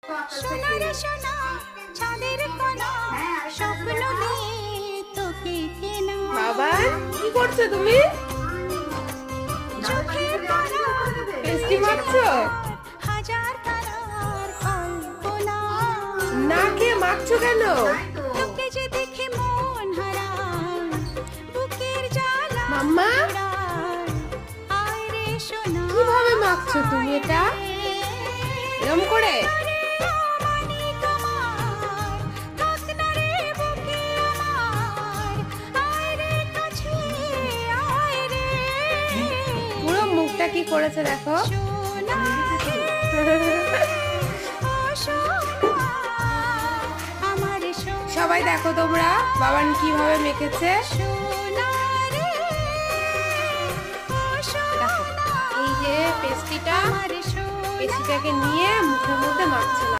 সোনারে সোনা চাঁদের কোনা স্বপ্ন দিয়ে তোকে কেনা। বাবা কি করছো তুমি? চোখের তারা পেস্ট্রি মাখছো? হাজার তারার কল্পনা। না খেয়ে মাখছো কেন? তোকে যে দেখে মন হারায়, বুকের জ্বালা মাম্মা জোড়ায়। আয় রে সোনা কিভাবে মাখছো তুমি এটা? এরকম করে? পুরো মুখটা কি করেছে দেখো। সবাই দেখো তোমরা বাবান কিভাবে মেখেছে। দেখো এই যে পেস্ট্রিটাকে নিয়ে মুখের মধ্যে মাখছে।